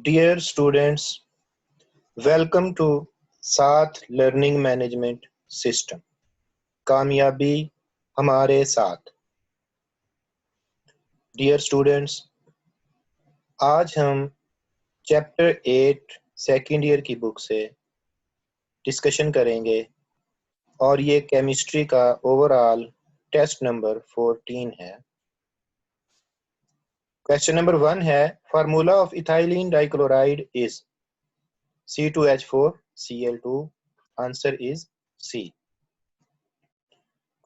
Dear students, welcome to साथ learning management system. कामयाबी हमारे साथ। डियर स्टूडेंट्स, आज हम चैप्टर 8 सेकेंड ईयर की बुक से डिस्कशन करेंगे और ये केमिस्ट्री का ओवरऑल टेस्ट नंबर 14 है। क्वेश्चन नंबर 1 है, formula of ethylene dichloride is C2H4Cl2। Answer is C.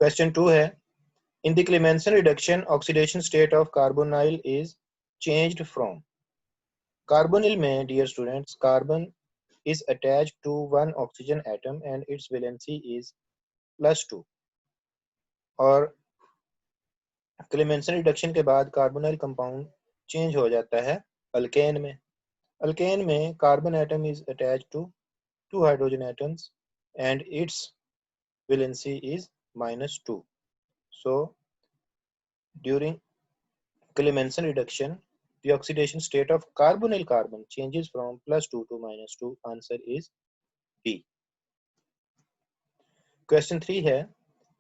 Question 2 है, in the Clemmensen reduction, oxidation state of carbonyl is changed from। Carbonyl में dear students, carbon is attached to one oxygen atom and its valency is +2। और Clemmensen reduction के बाद carbonyl compound change हो जाता है alkane में। Alkane में carbon atom is attached to two hydrogen atoms and its valency is -2। So during Clemmensen reduction, the oxidation state of carbonyl carbon changes from +2 to -2। Answer is B. Question 3 है,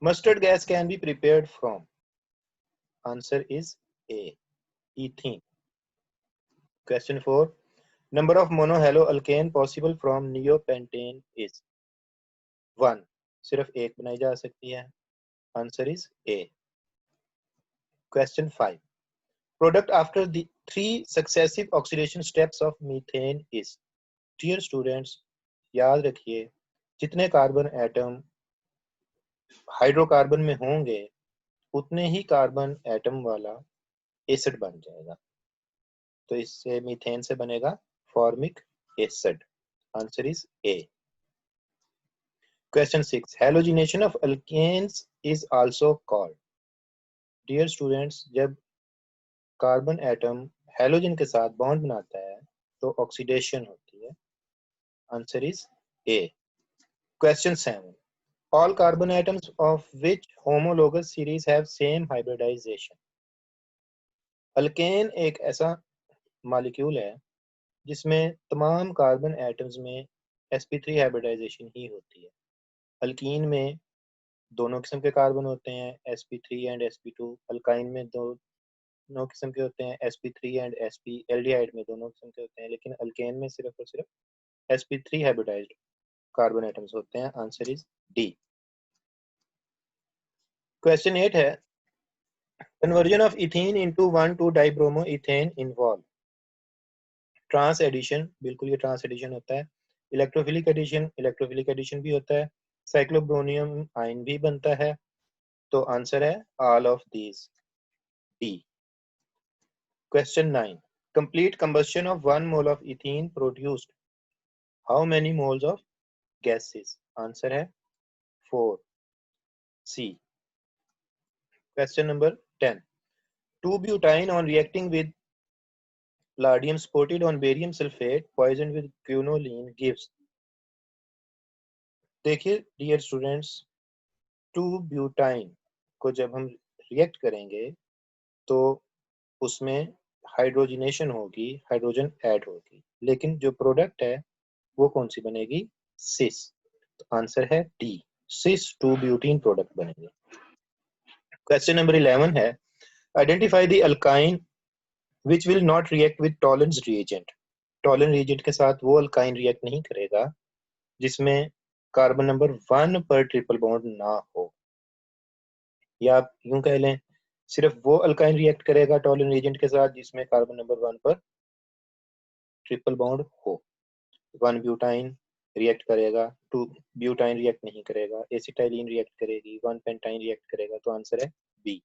mustard gas can be prepared from। Answer is A, ethene। Question 4, number of monohaloalkane possible from neopentane is 1। सिर्फ एक बनाई जा सकती है। Answer is A। Question 5, product after the 3 successive oxidation steps of methane is। Dear students, याद रखिए, जितने carbon atom hydrocarbon में होंगे उतने ही कार्बन एटम वाला एसिड बन जाएगा। तो इससे मीथेन से बनेगा formic acid. Answer is A. Question 6, halogenation of alkanes is also called. Dear students, जब कार्बन एटम हैलोजन के साथ बॉन्ड बनाता है तो ऑक्सीडेशन होती है। Answer is A. Question 7, all carbon atoms of which homologous series have same hybridization। Alkane एक ऐसा मॉलिक्यूल है जिसमें तमाम कार्बन एटम्स में sp3 हाइब्रिडाइजेशन ही होती है। अल्कीन में दोनों किस्म के कार्बन होते हैं, sp3 एंड sp2। अल्काइन में दोनों किस्म के होते हैं, sp3 एंड sp। एल्डिहाइड में दोनों किस्म के होते हैं, लेकिन अल्केन में सिर्फ और सिर्फ sp3 हाइब्रिडाइज्ड कार्बन एटम्स होते हैं। Answer is D. क्वेश्चन 8 है, conversion of ethene into 1,2-dibromoethane involve। Trans addition, बिल्कुल ये ट्रांस एडिशन होता है। इलेक्ट्रोफिलिक एडिशन भी होता है। साइक्लोब्रोमियम आयन भी बनता है। तो आंसर है all of these, D. Question 9, complete combustion of 1 mole of ethene produced how many moles of gases. Answer है 4, C. Question number 10, 2-butyne on reacting with palladium spotted on barium sulfate poisoned with quinoline gives। देखिए dear students, 2-butyne को जब हम react करेंगे तो उसमें hydrogenation होगी, hydrogen add होगी, लेकिन जो प्रोडक्ट है वो कौन सी बनेगी? सिस। तो आंसर है डी, सिस 2-butene प्रोडक्ट बनेगी। क्वेश्चन नंबर 11 है, identify the alkyne which will not react with Tollens reagent. Tollens reagent के साथ वो अल्काइन रिएक्ट नहीं करेगा जिसमें कार्बन नंबर 1 पर ट्रिपल बॉन्ड ना हो, या आप यूं कह लें सिर्फ वो अल्काइन रिएक्ट करेगा टॉलेंस रिएजेंट के साथ जिसमें कार्बन नंबर 1 पर ट्रिपल बॉन्ड हो। 1-butyne रिएक्ट करेगा, 2-butyne रिएक्ट नहीं करेगा, एसिटाइलिन रिएक्ट करेगी, 1-pentyne रिएक्ट करेगा। तो आंसर है B.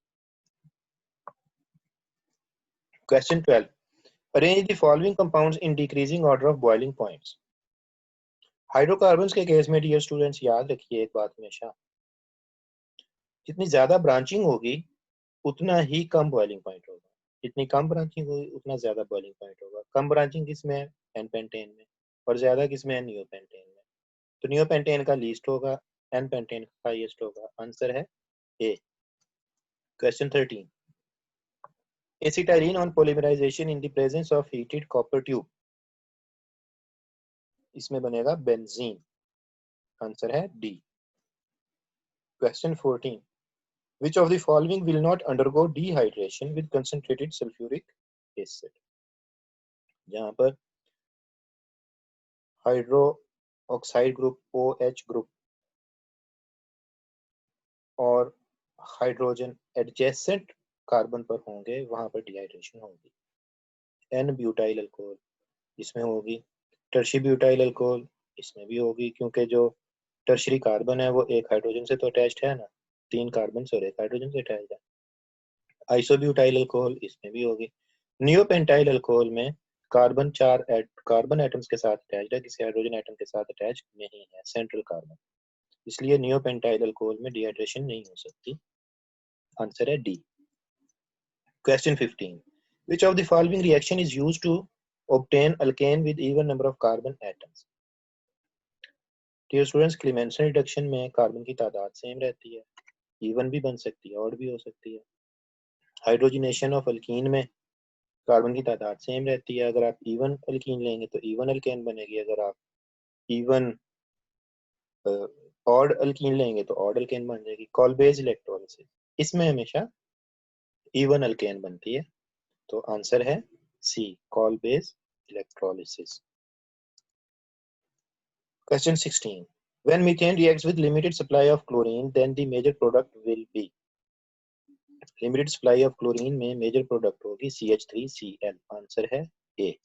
Question 12, arrange the following compounds in decreasing order of boiling points. Hydrocarbons के केस में डियर स्टूडेंट्स याद रखिए एक बात हमेशा, जितनी ज्यादा ब्रांचिंग होगी उतना ही कम बॉइलिंग पॉइंट होगा। जितनी कम ब्रांचिंग होगी उतना ज्यादा बॉइलिंग पॉइंट होगा। कम ब्रांचिंग किसमें है? एन-पेंटेन में। और ज्यादा किसमें है? नियोपेंटेन में। तो नियोपेंटेन का लीस्ट होगा, एन-पेंटेन का हाईएस्ट होगा। आंसर है A. Question 13, acetylene on polymerization in the presence of heated copper tube. इसमें बनेगा बेंजीन। आंसर है D. Question 14, which of the following will not undergo dehydration with concentrated sulfuric acid? जहां पर hydro oxide group OH group और hydrogen adjacent carbon पर होंगे वहां पर डिहाइड्रेशन होगी। एन ब्यूटाइल अल्कोहल इसमें होगी, टर्शी ब्यूटाइल अल्कोहल इसमें भी होगी, क्योंकि जो टर्शरी कार्बन है वो एक हाइड्रोजन से तो अटैच्ड है ना, 3 कार्बन से और एक हाइड्रोजन से अटैच्ड है। आइसोब्यूटाइल अल्कोहल इसमें भी होगी। नियोपेंटाइल अल्कोहल में कार्बन एटम्स के साथ अटैच्ड है, किसी हाइड्रोजन एटम के साथ अटैच नहीं है, सेंट्रल कार्बन, इसलिए नियोपेंटाइल अल्कोहल में डिहाइड्रेशन नहीं हो सकती। आंसर है D. Question 15, which of the following reaction is used to obtain alkane with even number of carbon atoms? Dear students, Clemmensen reduction में कार्बन की तादाद सेम रहती है, इवन भी बन सकती है, ऑड भी हो सकती है। हाइड्रोजनेशन ऑफ अल्कीन में कार्बन की तादाद सेम रहती है, अगर आप इवन अल्कीन लेंगे तो इवन अल्केन बनेगी, अगर आप इवन ऑड अल्कीन लेंगे तो ऑड अल्केन बन जाएगी। कॉल्बेज इलेक्ट्रोलिसिस इसमें हमेशा इवन अल्केन बनती है, तो आंसर है सी, कॉल्बेज electrolysis. Question 16, when methane reacts with limited supply of chlorine then the major product will be? Limited supply of chlorine में मेजर प्रोडक्ट होगी CH3Cl। आंसर है A.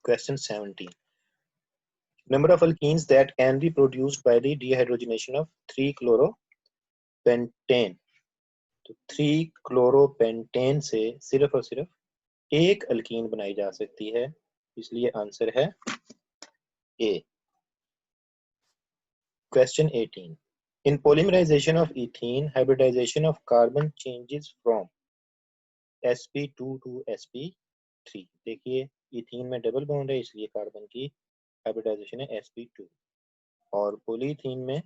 Question 17, number of alkenes that can be produced by the dehydrogenation of 3-chloropentane। तो 3-chloropentane से सिर्फ और सिर्फ एक alkyne बनाई जा सकती है, इसलिए आंसर है A. Question 18, in polymerization of ethene hybridization of carbon changes from sp2 to sp3। देखिए इथीन में डबल बॉन्ड है इसलिए कार्बन की हाइब्रिडाइजेशन है sp2, और पॉलीथीन में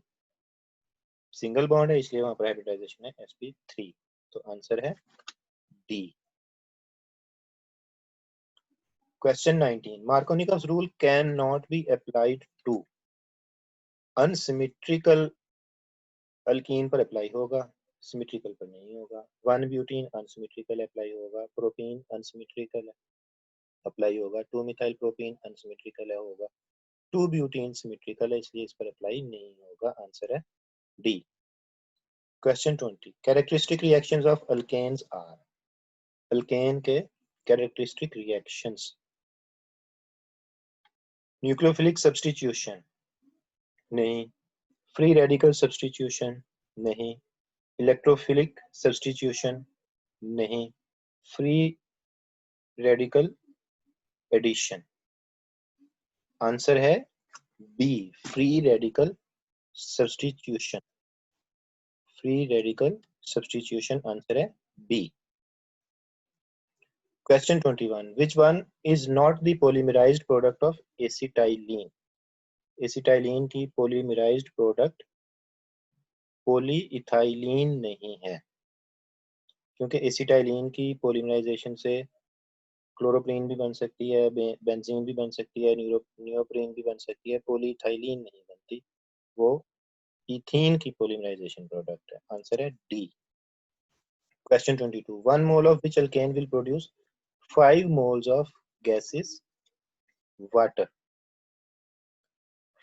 सिंगल बॉन्ड है इसलिए वहां पर हाइब्रिडाइजेशन है sp3, तो आंसर है D. Question 19, Markovnikov's rule cannot be applied to unsymmetrical alkyne पर अप्लाई होगा, सिमेट्रिकल पर नहीं होगा। 1 ब्यूटीन अनसिमेट्रिकल अप्लाई होगा, प्रोपीन अनसिमेट्रिकल अप्लाई होगा, 2 मिथाइल प्रोपीन अनसिमेट्रिकल होगा, 2 ब्यूटीन सिमेट्रिकल है इसलिए इस पर अप्लाई नहीं होगा। आंसर है D. Question 20, characteristic reactions of alkanes are. Alkane के कैरेक्टरिस्टिक रिएक्शंस, न्यूक्लियोफिलिक सब्स्टिट्यूशन नहीं, फ्री रेडिकल सब्स्टिट्यूशन नहीं, इलेक्ट्रोफिलिक सब्स्टिट्यूशन नहीं, फ्री रेडिकल एडिशन। आंसर है B, free radical substitution. Free radical substitution answer है B. Question 21, which one is not the polymerized product of acetylene? Acetylene की पोलीमराइज्ड product polyethylene नहीं है, क्योंकि acetylene की polymerisation से क्लोरोप्रीन भी बन सकती है, बेंजीन भी बन सकती है, नियोप्रीन भी बन सकती है, पॉलीइथाइलिन नहीं बनती, वो इथीन की पोलीमराइजेशन प्रोडक्ट है। आंसर है D. Question 22, 1 mole of which alkane will produce 5 moles of gaseous water?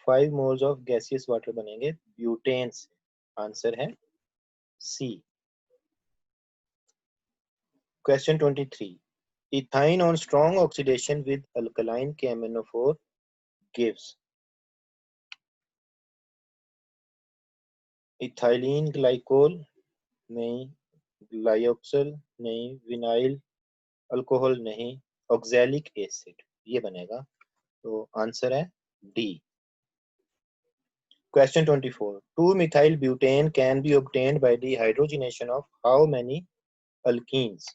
5 moles of gaseous water बनेंगे ब्यूटेन से। आंसर है सी। Question 23, ethyne on strong oxidation with alkaline KMnO4 gives ethylene glycol नहीं, ग्लाइऑक्सल नहीं, vinyl alcohol नहीं, oxalic acid ये बनेगा, तो answer है D. Question 24, 2-methyl butane can be obtained by the hydrogenation of how many alkenes?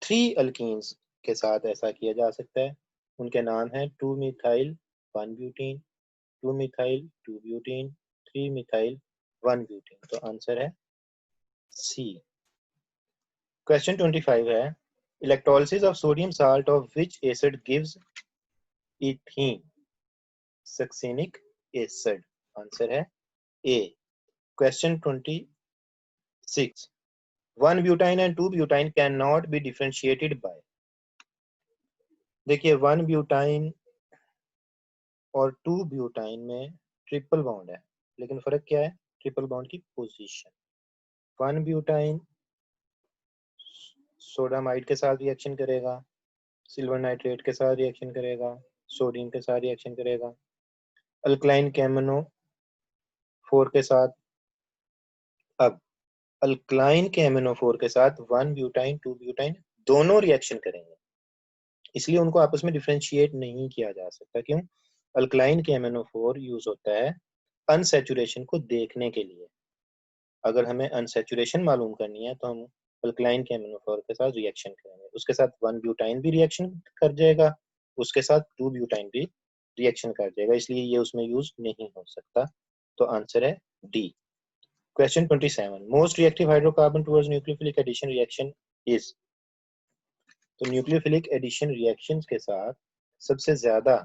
3 alkenes के साथ ऐसा किया जा सकता है, उनके नाम है 2-methyl 1-butene, 2-methyl 2-butene, 3-methyl 1-butene, तो आंसर है सी। क्वेश्चन 25 है, electrolysis of sodium salt of which acid gives ethene succinic acid. Answer है A. Question 26, 1 butyne and 2 butyne can not be differentiated by. देखिए 1 butyne और 2 butyne में triple bond है, लेकिन फर्क क्या है? ट्रिपल बॉन्ड की पोजीशन। 1 ब्यूटाइन सोडामाइड के साथ रिएक्शन करेगा, सिल्वर नाइट्रेट के साथ रिएक्शन करेगा, सोडियम के साथ रिएक्शन करेगा, अल्कलाइन केमनो 4 के साथ। अब अल्कलाइन केमनो 4 के साथ 1 ब्यूटाइन 2 ब्यूटाइन दोनों रिएक्शन करेंगे, इसलिए उनको आपस में डिफरेंशिएट नहीं किया जा सकता। क्यों? अल्कलाइन KMnO4 यूज होता है अनसैचुरेशन को देखने के लिए। अगर हमें अनसैचुरेशन मालूम करनी है तो हम अल्कलाइन KMnO4 के साथ रिएक्शन करेंगे, उसके साथ 1 ब्यूटाइन भी रिएक्शन कर जाएगा, उसके साथ 2 ब्यूटाइन भी रिएक्शन कर जाएगा, इसलिए ये उसमें यूज नहीं हो सकता। तो आंसर है D. Question 27, most reactive hydrocarbon towards nucleophilic addition reaction is. तो न्यूक्लियोफिलिक एडिशन रिएक्शंस के साथ सबसे ज्यादा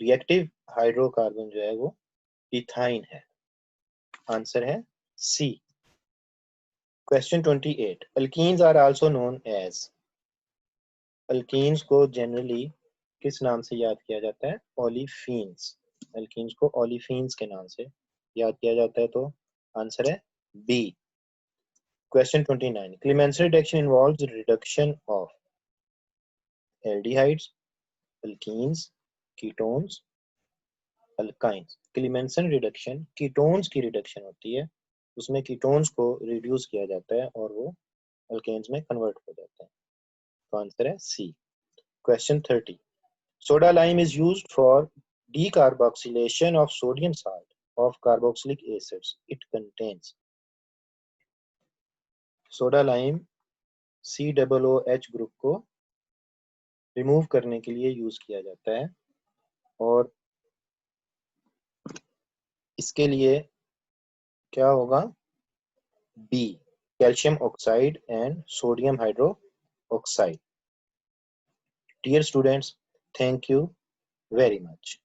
रिएक्टिव हाइड्रोकार्बन जो है वो इथाइन है। आंसर है C. Question 28, alkenes are also known as. Alkenes को जनरली किस नाम से याद किया जाता है? ओलिफीन्स। अल्कीन्स को ओलिफीन्स के नाम से याद किया जाता है, तो आंसर है B. Question 29, Clemmensen reduction involves reduction of aldehydes, alkenes, ketones, alkynes. Clemmensen reduction ketones की रिडक्शन होती है, उसमें कीटोन्स को रिड्यूस किया जाता है और वो अल्केन्स में कन्वर्ट हो जाते हैं, तो आंसर है C. Question 30, soda lime is used for decarboxylation of sodium salt of carboxylic acids. It contains। Soda lime COOH group को रिमूव करने के लिए यूज किया जाता है, और इसके लिए क्या होगा? B, calcium oxide and sodium hydroxide. Dear students, thank you very much.